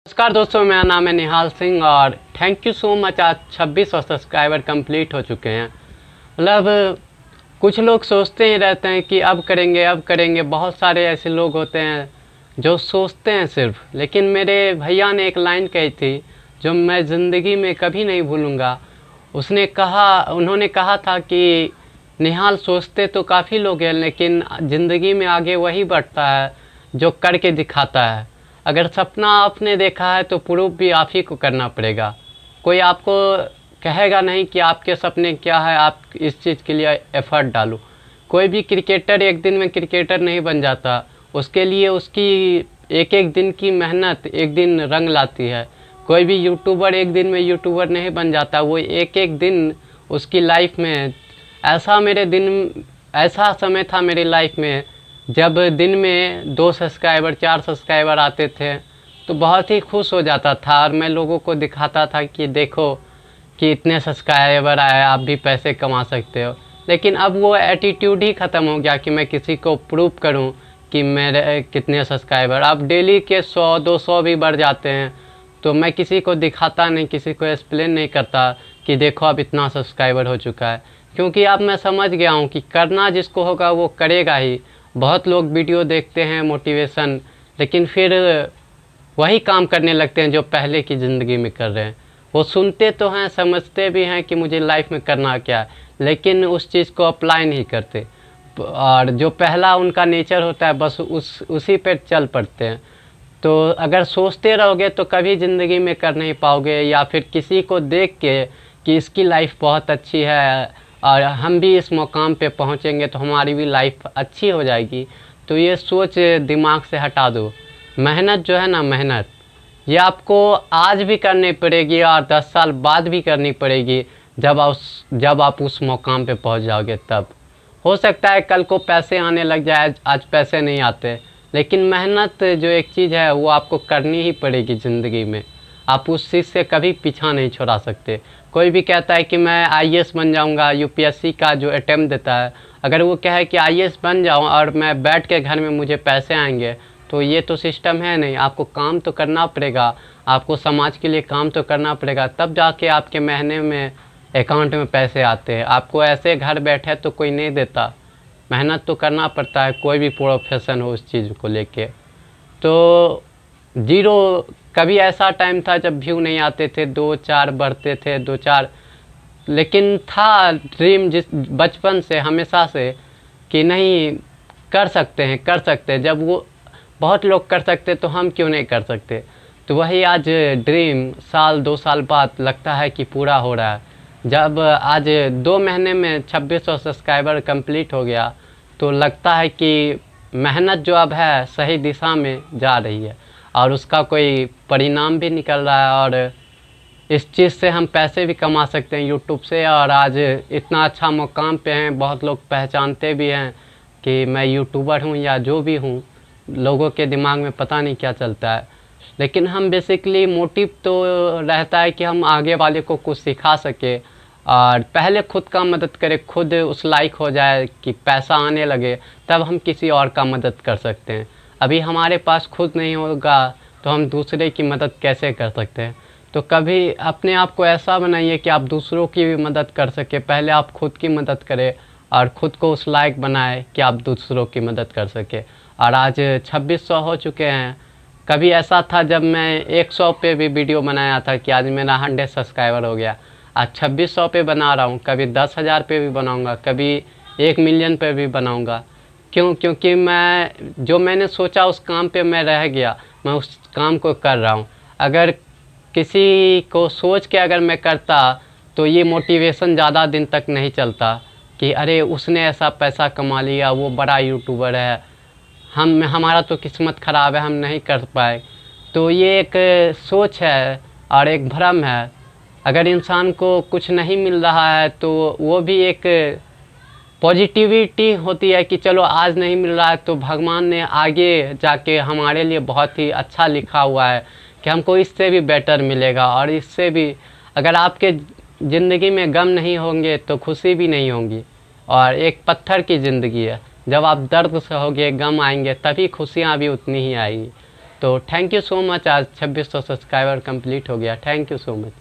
नमस्कार दोस्तों, मेरा नाम है निहाल सिंह और थैंक यू सो मच। आज 2600 सब्सक्राइबर कंप्लीट हो चुके हैं। मतलब कुछ लोग सोचते ही रहते हैं कि अब करेंगे अब करेंगे। बहुत सारे ऐसे लोग होते हैं जो सोचते हैं सिर्फ। लेकिन मेरे भैया ने एक लाइन कही थी जो मैं ज़िंदगी में कभी नहीं भूलूँगा। उन्होंने कहा था कि निहाल, सोचते तो काफ़ी लोग हैं लेकिन ज़िंदगी में आगे वही बढ़ता है जो करके दिखाता है। अगर सपना आपने देखा है तो प्रूफ भी आप ही को करना पड़ेगा। कोई आपको कहेगा नहीं कि आपके सपने क्या है, आप इस चीज़ के लिए एफर्ट डालो। कोई भी क्रिकेटर एक दिन में क्रिकेटर नहीं बन जाता। उसके लिए उसकी एक एक दिन की मेहनत एक दिन रंग लाती है। कोई भी यूट्यूबर एक दिन में यूट्यूबर नहीं बन जाता। वो एक एक दिन उसकी लाइफ में ऐसा समय था मेरी लाइफ में जब दिन में 2 सब्सक्राइबर 4 सब्सक्राइबर आते थे तो बहुत ही खुश हो जाता था और मैं लोगों को दिखाता था कि देखो कि इतने सब्सक्राइबर आए, आप भी पैसे कमा सकते हो। लेकिन अब वो एटीट्यूड ही ख़त्म हो गया कि मैं किसी को प्रूव करूं कि मेरे कितने सब्सक्राइबर। अब डेली के 100-200 भी बढ़ जाते हैं तो मैं किसी को दिखाता नहीं, किसी को एक्सप्लेन नहीं करता कि देखो अब इतना सब्सक्राइबर हो चुका है। क्योंकि अब मैं समझ गया हूँ कि करना जिसको होगा वो करेगा ही। बहुत लोग वीडियो देखते हैं मोटिवेशन, लेकिन फिर वही काम करने लगते हैं जो पहले की ज़िंदगी में कर रहे हैं। वो सुनते तो हैं, समझते भी हैं कि मुझे लाइफ में करना क्या है, लेकिन उस चीज़ को अप्लाई नहीं करते। और जो पहला उनका नेचर होता है बस उसी पे चल पड़ते हैं। तो अगर सोचते रहोगे तो कभी ज़िंदगी में कर नहीं पाओगे, या फिर किसी को देख के कि इसकी लाइफ बहुत अच्छी है और हम भी इस मुकाम पे पहुंचेंगे तो हमारी भी लाइफ अच्छी हो जाएगी, तो ये सोच दिमाग से हटा दो। मेहनत जो है ना, मेहनत ये आपको आज भी करनी पड़ेगी और 10 साल बाद भी करनी पड़ेगी। जब आप उस मुकाम पे पहुंच जाओगे तब हो सकता है कल को पैसे आने लग जाए, आज पैसे नहीं आते। लेकिन मेहनत जो एक चीज़ है वो आपको करनी ही पड़ेगी ज़िंदगी में। आप उस चीज़ से कभी पीछा नहीं छुड़ा सकते। कोई भी कहता है कि मैं आईएएस बन जाऊंगा, यूपीएससी का जो अटेम्प्ट देता है, अगर वो कहे कि आईएएस बन जाऊं और मैं बैठ के घर में मुझे पैसे आएंगे, तो ये तो सिस्टम है नहीं। आपको काम तो करना पड़ेगा, आपको समाज के लिए काम तो करना पड़ेगा, तब जाके आपके महीने में अकाउंट में पैसे आते हैं। आपको ऐसे घर बैठे तो कोई नहीं देता। मेहनत तो करना पड़ता है, कोई भी प्रोफेशन हो उस चीज़ को लेके। तो जीरो कभी ऐसा टाइम था जब व्यू नहीं आते थे, 2-4 बढ़ते थे, 2-4, लेकिन था ड्रीम जिस बचपन से हमेशा से कि नहीं कर सकते हैं कर सकते हैं। जब वो बहुत लोग कर सकते तो हम क्यों नहीं कर सकते। तो वही आज ड्रीम साल 2 साल बाद लगता है कि पूरा हो रहा है। जब आज 2 महीने में 2600 सब्सक्राइबर कंप्लीट हो गया तो लगता है कि मेहनत जो अब है सही दिशा में जा रही है और उसका कोई परिणाम भी निकल रहा है। और इस चीज़ से हम पैसे भी कमा सकते हैं यूट्यूब से। और आज इतना अच्छा मुकाम पे हैं, बहुत लोग पहचानते भी हैं कि मैं यूट्यूबर हूँ या जो भी हूँ। लोगों के दिमाग में पता नहीं क्या चलता है, लेकिन हम बेसिकली मोटिव तो रहता है कि हम आगे वाले को कुछ सिखा सके और पहले खुद का मदद करें, खुद उस लायक हो जाए कि पैसा आने लगे, तब हम किसी और का मदद कर सकते हैं। अभी हमारे पास खुद नहीं होगा तो हम दूसरे की मदद कैसे कर सकते हैं। तो कभी अपने आप को ऐसा बनाइए कि आप दूसरों की भी मदद कर सके। पहले आप खुद की मदद करें और ख़ुद को उस लायक बनाए कि आप दूसरों की मदद कर सके। और आज 2600 हो चुके हैं। कभी ऐसा था जब मैं 100 पे भी वीडियो बनाया था कि आज मेरा 100 सब्सक्राइबर हो गया। आज 2600 पे बना रहा हूँ, कभी 10,000 पे भी बनाऊँगा, कभी 1 मिलियन पे भी बनाऊँगा। क्योंकि मैंने सोचा उस काम पे मैं रह गया, मैं उस काम को कर रहा हूँ। अगर किसी को सोच के अगर मैं करता तो ये मोटिवेशन ज़्यादा दिन तक नहीं चलता कि अरे उसने ऐसा पैसा कमा लिया, वो बड़ा यूट्यूबर है, हमारा तो किस्मत ख़राब है, हम नहीं कर पाए। तो ये एक सोच है और एक भ्रम है। अगर इंसान को कुछ नहीं मिल रहा है तो वो भी एक पॉजिटिविटी होती है कि चलो आज नहीं मिल रहा है तो भगवान ने आगे जाके हमारे लिए बहुत ही अच्छा लिखा हुआ है कि हमको इससे भी बेटर मिलेगा। और इससे भी अगर आपके ज़िंदगी में गम नहीं होंगे तो खुशी भी नहीं होंगी। और एक पत्थर की ज़िंदगी है, जब आप दर्द से होगे, गम आएंगे, तभी खुशियाँ भी उतनी ही आएगी। तो थैंक यू सो मच, आज 2600 सब्सक्राइबर कंप्लीट हो गया। Thank you so much.